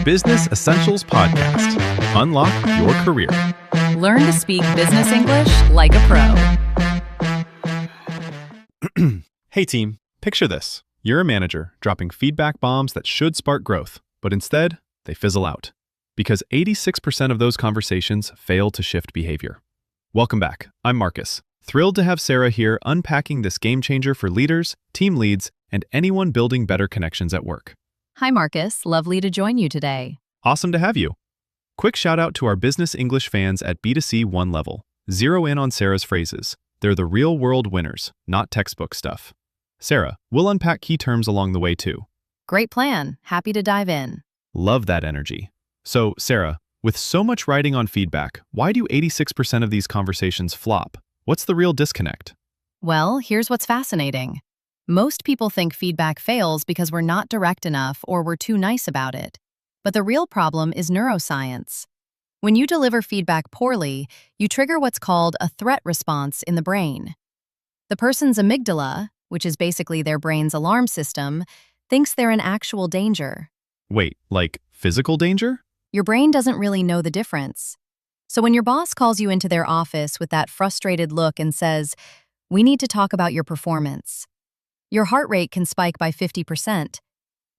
Business Essentials Podcast. Unlock your career. Learn to speak business English like a pro. Hey team, picture this. You're a manager dropping feedback bombs that should spark growth, but instead, they fizzle out. Because 86% of those conversations fail to shift behavior. Welcome back. I'm Marcus. Thrilled to have Sarah here unpacking this game changer for leaders, team leads, and anyone building better connections at work. Hi, Marcus. Lovely to join you today. Awesome to have you. Quick shout out to our business English fans at B2C 1 level. Zero in on Sarah's phrases. They're the real world winners, not textbook stuff. Sarah, we'll unpack key terms along the way too. Great plan. Happy to dive in. Love that energy. So, Sarah, with so much writing on feedback, why do 86% of these conversations flop? What's the real disconnect? Well, here's what's fascinating. Most people think feedback fails because we're not direct enough or we're too nice about it. But the real problem is neuroscience. When you deliver feedback poorly, you trigger what's called a threat response in the brain. The person's amygdala, which is basically their brain's alarm system, thinks they're in actual danger. Wait, like physical danger? Your brain doesn't really know the difference. So when your boss calls you into their office with that frustrated look and says, "We need to talk about your performance," your heart rate can spike by 50%.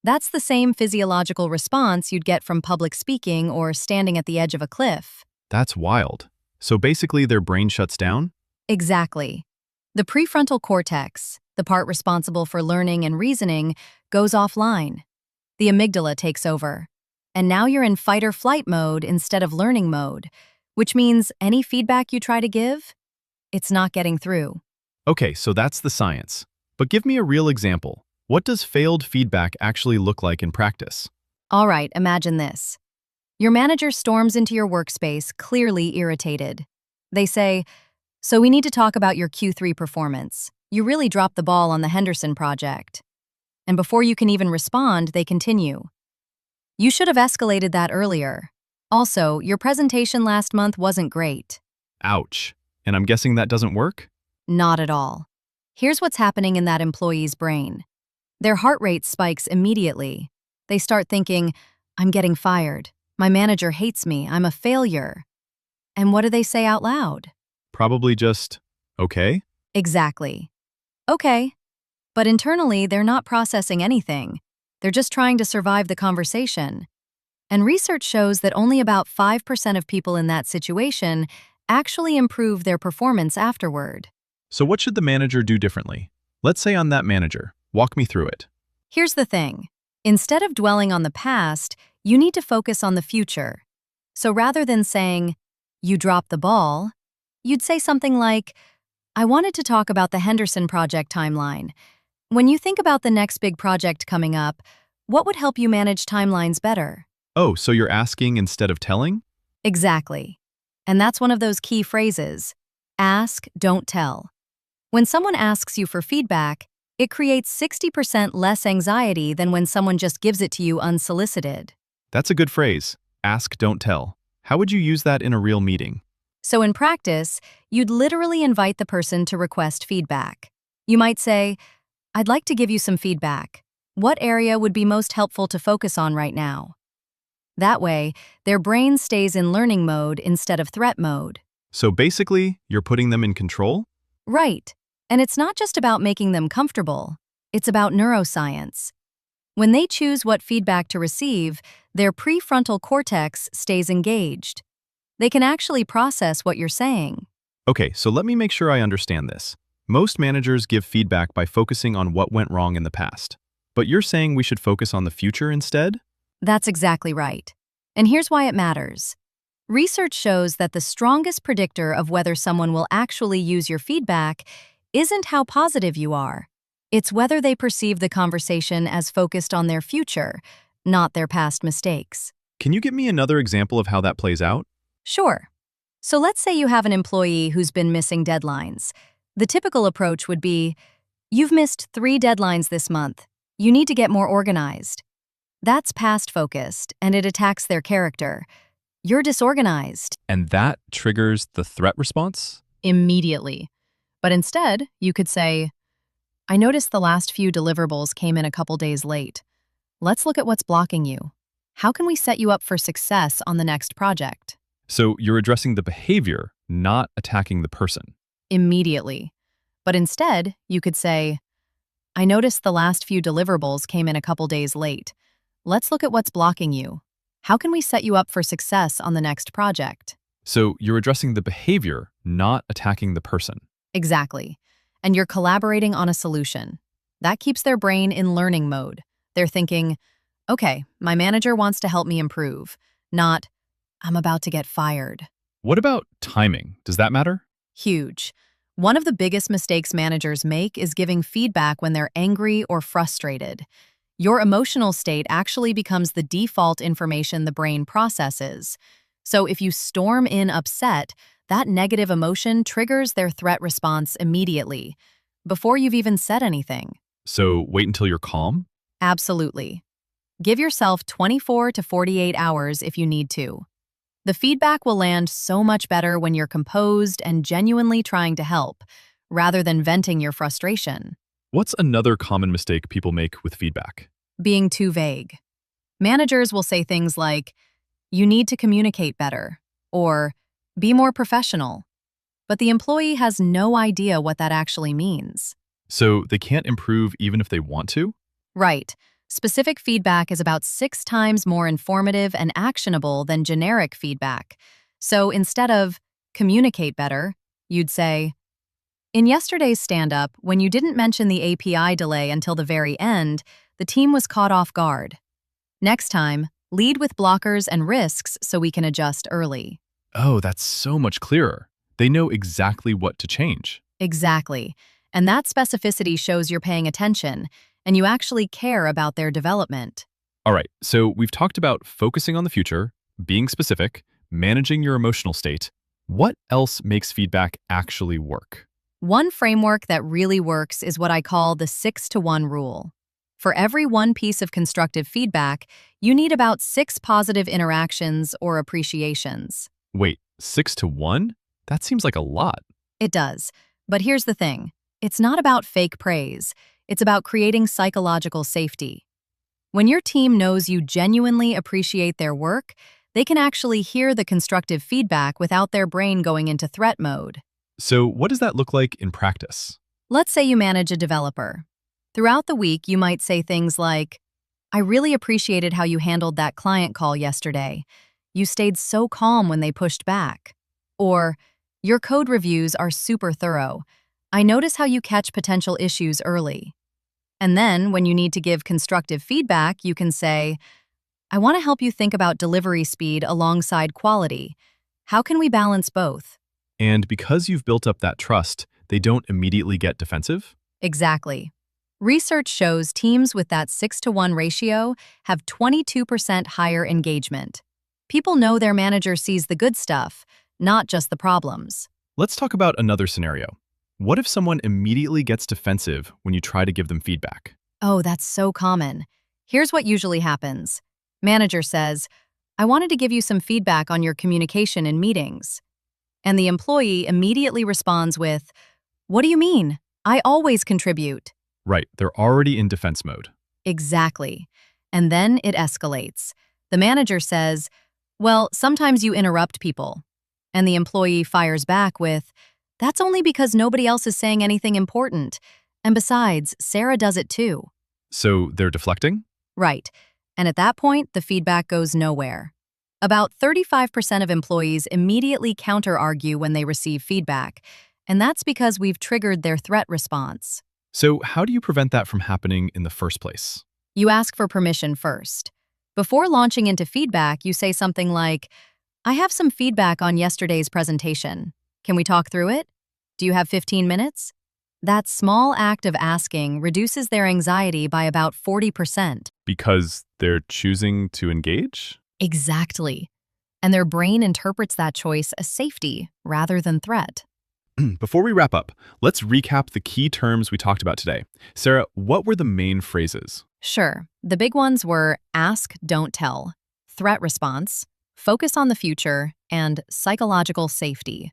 That's the same physiological response you'd get from public speaking or standing at the edge of a cliff. That's wild. So basically their brain shuts down? Exactly. The prefrontal cortex, the part responsible for learning and reasoning, goes offline. The amygdala takes over. And now you're in fight or flight mode instead of learning mode, which means any feedback you try to give, it's not getting through. Okay, so that's the science. But give me a real example. What does failed feedback actually look like in practice? All right, imagine this. Your manager storms into your workspace, clearly irritated. They say, "So we need to talk about your Q3 performance. You really dropped the ball on the Henderson project." And before you can even respond, they continue. "You should have escalated that earlier. Also, your presentation last month wasn't great." Ouch. And I'm guessing that doesn't work? Not at all. Here's what's happening in that employee's brain. Their heart rate spikes immediately. They start thinking, "I'm getting fired. My manager hates me. I'm a failure." And what do they say out loud? Probably just, okay? Exactly. Okay. But internally, they're not processing anything. They're just trying to survive the conversation. And research shows that only about 5% of people in that situation actually improve their performance afterward. So what should the manager do differently? Let's say I'm that manager. Walk me through it. Here's the thing. Instead of dwelling on the past, you need to focus on the future. So rather than saying, "You dropped the ball," you'd say something like, "I wanted to talk about the Henderson project timeline. When you think about the next big project coming up, what would help you manage timelines better?" Oh, so you're asking instead of telling? Exactly. And that's one of those key phrases. Ask, don't tell. When someone asks you for feedback, it creates 60% less anxiety than when someone just gives it to you unsolicited. That's a good phrase. Ask, don't tell. How would you use that in a real meeting? So in practice, you'd literally invite the person to request feedback. You might say, "I'd like to give you some feedback. What area would be most helpful to focus on right now?" That way, their brain stays in learning mode instead of threat mode. So basically, you're putting them in control? Right. And it's not just about making them comfortable. It's about neuroscience. When they choose what feedback to receive, their prefrontal cortex stays engaged. They can actually process what you're saying. Okay, so let me make sure I understand this. Most managers give feedback by focusing on what went wrong in the past. But you're saying we should focus on the future instead? That's exactly right. And here's why it matters. Research shows that the strongest predictor of whether someone will actually use your feedback isn't how positive you are. It's whether they perceive the conversation as focused on their future, not their past mistakes. Can you give me another example of how that plays out? Sure. So let's say you have an employee who's been missing deadlines. The typical approach would be, "You've missed 3 deadlines this month. You need to get more organized." That's past-focused, and it attacks their character. You're disorganized. And that triggers the threat response? Immediately. But instead, you could say, "I noticed the last few deliverables came in a couple days late. Let's look at what's blocking you. how can we set you up for success on the next project? So you're addressing the behavior, not attacking the person. Immediately. But instead, you could say, I noticed the last few deliverables came in a couple days late. Let's look at what's blocking you. How can we set you up for success on the next project? So you're addressing the behavior, not attacking the person. Exactly. And you're collaborating on a solution. That keeps their brain in learning mode. They're thinking, okay, my manager wants to help me improve, not, I'm about to get fired. What about timing? Does that matter? Huge. One of the biggest mistakes managers make is giving feedback when they're angry or frustrated. Your emotional state actually becomes the default information the brain processes. So if you storm in upset, that negative emotion triggers their threat response immediately, before you've even said anything. So wait until you're calm? Absolutely. Give yourself 24 to 48 hours if you need to. The feedback will land so much better when you're composed and genuinely trying to help, rather than venting your frustration. What's another common mistake people make with feedback? Being too vague. Managers will say things like, you need to communicate better, or be more professional. But the employee has no idea what that actually means. So they can't improve even if they want to? Right. Specific feedback is about 6 times more informative and actionable than generic feedback. So instead of communicate better, you'd say, in yesterday's stand-up, when you didn't mention the API delay until the very end, the team was caught off guard. Next time, lead with blockers and risks so we can adjust early. Oh, that's so much clearer. They know exactly what to change. Exactly. And that specificity shows you're paying attention, and you actually care about their development. All right, so we've talked about focusing on the future, being specific, managing your emotional state. What else makes feedback actually work? One framework that really works is what I call the 6-to-1 rule. For every one piece of constructive feedback, you need about 6 positive interactions or appreciations. Wait, 6 to 1? That seems like a lot. It does. But here's the thing. It's not about fake praise. It's about creating psychological safety. When your team knows you genuinely appreciate their work, they can actually hear the constructive feedback without their brain going into threat mode. So what does that look like in practice? Let's say you manage a developer. Throughout the week, you might say things like, I really appreciated how you handled that client call yesterday. You stayed so calm when they pushed back. Or, your code reviews are super thorough. I notice how you catch potential issues early. And then, when you need to give constructive feedback, you can say, I want to help you think about delivery speed alongside quality. How can we balance both? And because you've built up that trust, they don't immediately get defensive? Exactly. Research shows teams with that 6-to-1 ratio have 22% higher engagement. People know their manager sees the good stuff, not just the problems. Let's talk about another scenario. What if someone immediately gets defensive when you try to give them feedback? Oh, that's so common. Here's what usually happens. Manager says, I wanted to give you some feedback on your communication in meetings. And the employee immediately responds with, what do you mean? I always contribute. Right, they're already in defense mode. Exactly. And then it escalates. The manager says, well, sometimes you interrupt people. And the employee fires back with, that's only because nobody else is saying anything important. And besides, Sarah does it too. So they're deflecting? Right. And at that point, the feedback goes nowhere. About 35% of employees immediately counter-argue when they receive feedback, and that's because we've triggered their threat response. So how do you prevent that from happening in the first place? You ask for permission first. Before launching into feedback, you say something like, I have some feedback on yesterday's presentation. Can we talk through it? Do you have 15 minutes? That small act of asking reduces their anxiety by about 40%. Because they're choosing to engage? Exactly. And their brain interprets that choice as safety rather than threat. Before we wrap up, let's recap the key terms we talked about today. Sarah, what were the main phrases? Sure. The big ones were ask, don't tell, threat response, focus on the future, and psychological safety.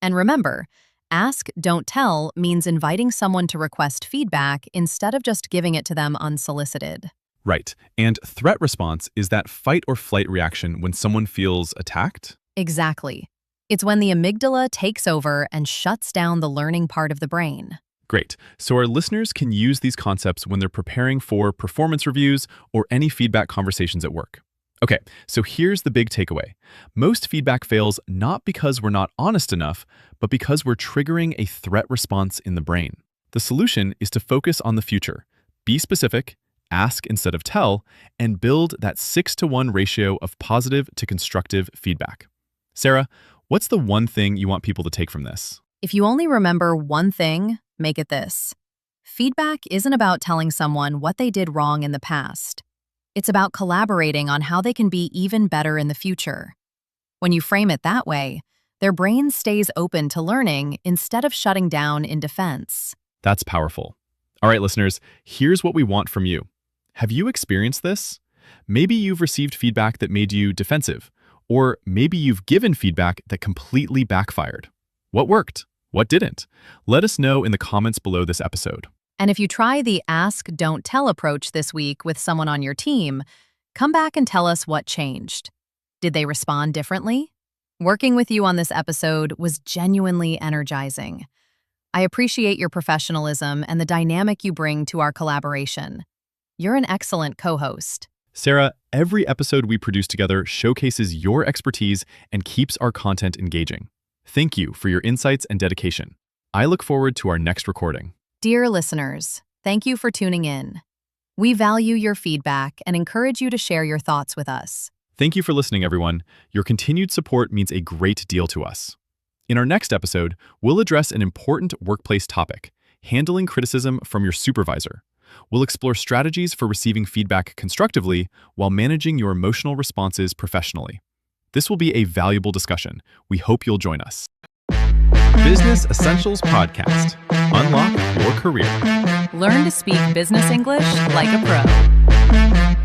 And remember, ask, don't tell means inviting someone to request feedback instead of just giving it to them unsolicited. Right. And threat response is that fight or flight reaction when someone feels attacked? Exactly. It's when the amygdala takes over and shuts down the learning part of the brain. Great. So our listeners can use these concepts when they're preparing for performance reviews or any feedback conversations at work. Okay, so here's the big takeaway. Most feedback fails not because we're not honest enough, but because we're triggering a threat response in the brain. The solution is to focus on the future. Be specific, ask instead of tell, and build that 6-to-1 ratio of positive to constructive feedback. Sarah, what's the one thing you want people to take from this? If you only remember one thing, make it this. Feedback isn't about telling someone what they did wrong in the past. It's about collaborating on how they can be even better in the future. When you frame it that way, their brain stays open to learning instead of shutting down in defense. That's powerful. All right, listeners, here's what we want from you. Have you experienced this? Maybe you've received feedback that made you defensive, or maybe you've given feedback that completely backfired. What worked? What didn't? Let us know in the comments below this episode. And if you try the ask, don't tell approach this week with someone on your team, come back and tell us what changed. Did they respond differently? Working with you on this episode was genuinely energizing. I appreciate your professionalism and the dynamic you bring to our collaboration. You're an excellent co-host. Sarah, every episode we produce together showcases your expertise and keeps our content engaging. Thank you for your insights and dedication. I look forward to our next recording. Dear listeners, thank you for tuning in. We value your feedback and encourage you to share your thoughts with us. Thank you for listening, everyone. Your continued support means a great deal to us. In our next episode, we'll address an important workplace topic, handling criticism from your supervisor. We'll explore strategies for receiving feedback constructively while managing your emotional responses professionally. This will be a valuable discussion. We hope you'll join us. Business Essentials Podcast. Unlock your career. Learn to speak business English like a pro.